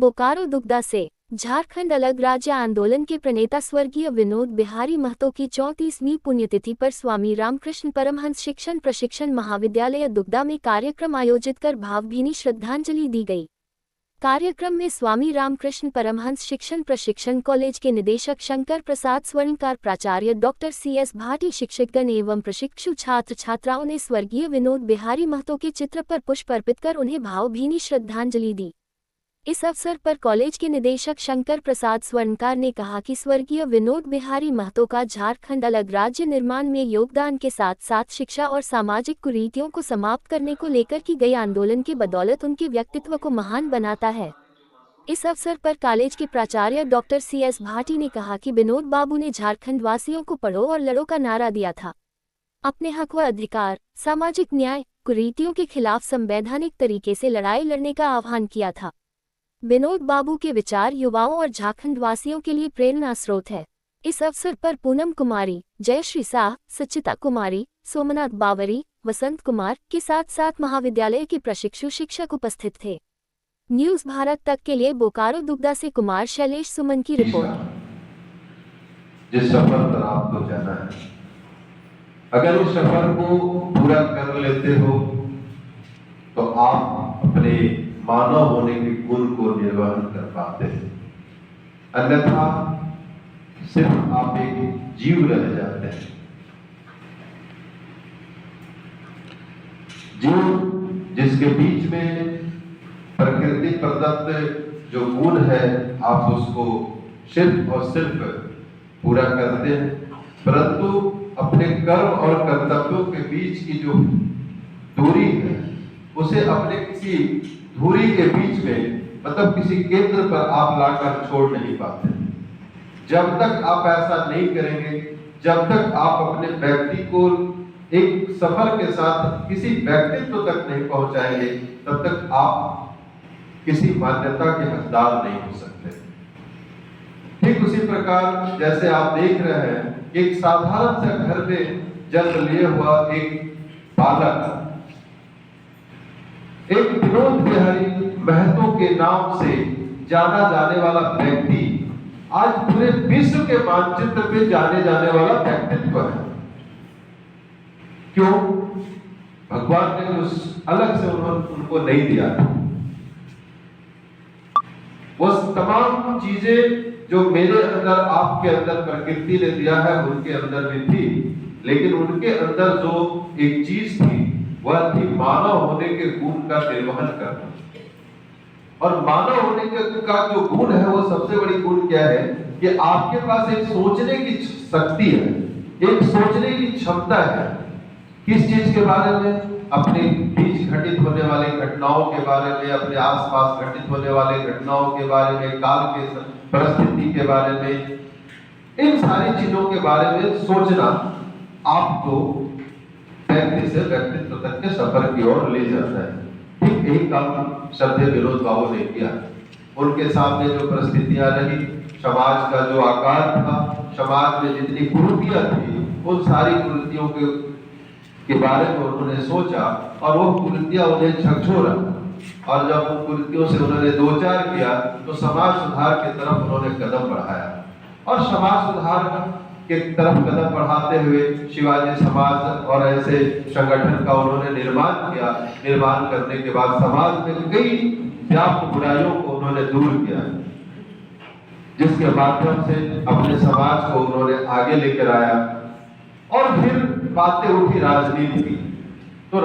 बोकारो दुगदा से झारखंड अलग राज्य आंदोलन के प्रणेता स्वर्गीय विनोद बिहारी महतो की 34वीं पुण्यतिथि पर स्वामी रामकृष्ण परमहंस शिक्षण प्रशिक्षण महाविद्यालय दुगदा में कार्यक्रम आयोजित कर भावभीनी श्रद्धांजलि दी गई। कार्यक्रम में स्वामी रामकृष्ण परमहंस शिक्षण प्रशिक्षण कॉलेज के निदेशक शंकर प्रसाद स्वर्णकार, प्राचार्य डॉक्टर CS भाटी, शिक्षकगण एवं प्रशिक्षु छात्र छात्राओं ने स्वर्गीय विनोद बिहारी महतो के चित्र पर पुष्प अर्पित कर उन्हें भावभीनी श्रद्धांजलि दी। इस अवसर पर कॉलेज के निदेशक शंकर प्रसाद स्वर्णकार ने कहा कि स्वर्गीय विनोद बिहारी महतो का झारखंड अलग राज्य निर्माण में योगदान के साथ साथ शिक्षा और सामाजिक कुरीतियों को समाप्त करने को लेकर की गई आंदोलन की बदौलत उनके व्यक्तित्व को महान बनाता है। इस अवसर पर कॉलेज के प्राचार्य डॉक्टर CS भाटी ने कहा कि विनोद बाबू ने झारखंड वासियों को पढ़ो और लड़ो का नारा दिया था। अपने हक व अधिकार, सामाजिक न्याय, कुरीतियों के खिलाफ संवैधानिक तरीके से लड़ाई लड़ने का आह्वान किया था। विनोद बाबू के विचार युवाओं और झारखंड वासियों के लिए प्रेरणा स्रोत है। इस अवसर पर पूनम कुमारी, जयश्री शाह, सचिता कुमारी, सोमनाथ बावरी, वसंत कुमार के साथ साथ महाविद्यालय के प्रशिक्षु शिक्षक उपस्थित थे। न्यूज़ भारत तक के लिए बोकारो दुगदा से कुमार शैलेश सुमन की रिपोर्ट। जिस सफर पर आपको जाना है, अगर उस सफर को पूरा कर लेते हो तो आप अपने मानव होने के गुण को निर्वहन कर पाते हैं, अन्यथा सिर्फ आप एक जीव रह जाते हैं। जीव जिसके बीच में प्रकृति प्रदत्त जो गुण है आप उसको सिर्फ और सिर्फ पूरा करते हैं, परंतु अपने कर्म और कर्तव्यों के बीच की जो दूरी है उसे अपने किसी धुरी के बीच में, मतलब किसी केंद्र पर आप लाकर छोड़ नहीं पाते। जब तक आप ऐसा नहीं करेंगे, जब तक आप अपने व्यक्ति को एक सफर के साथ किसी व्यक्तित्व तक नहीं पहुंचाएंगे, तब तक आप किसी मान्यता के हकदार नहीं हो सकते। ठीक उसी प्रकार जैसे आप देख रहे हैं, एक साधारण सा घर में जन्म लिए हुआ एक बालक, एक विनोद बिहारी महतो के नाम से जाना जाने वाला व्यक्ति आज पूरे विश्व के मानचित्र पे जाने जाने वाला व्यक्तित्व है। क्यों? भगवान ने उस अलग से उनको नहीं दिया था। वो तमाम चीजें जो मेरे अंदर, आपके अंदर प्रकृति ने दिया है, उनके अंदर भी थी, लेकिन उनके अंदर जो एक चीज थी वह थी मानव होने के गुण का निर्वहन करना। और मानव होने का जो गुण है वो सबसे बड़ी गुण क्या है कि आपके पास एक सोचने की शक्ति है, एक सोचने की क्षमता है। किस चीज के बारे में? अपने बीच घटित होने वाली घटनाओं के बारे में, अपने आसपास घटित होने वाले घटनाओं के बारे में, काल के परिस्थिति के बारे में, इन सारी चीजों के बारे में सोचना आपको व्यक्ति से व्यक्तित्व तक के सफर की ओर ले जाता है। ठीक यही काम श्रद्धेय विनोद बाबू ने किया। उनके सामने जो परिस्थितियां रही, समाज का जो आकार था, समाज में जितनी कुरीतियां थी, उन सारी कुरीतियों के बारे में उन्होंने सोचा और वो कुरीतियां उन्हें झकझोरा। और जब उन कुरीतियों से उन्होंने दो चार किया तो समाज सुधार की तरफ उन्होंने कदम बढ़ाया। और समाज सुधार के तरफ कदम बढ़ाते हुए शिवाजी समाज और ऐसे संगठन का उन्होंने निर्माण किया। निर्माण करने के बाद समाज में कई व्याप्त बुराइयों को उन्होंने दूर किया, जिसके माध्यम से अपने समाज को उन्होंने आगे लेकर आया। और फिर बातें उठी राजनीति की।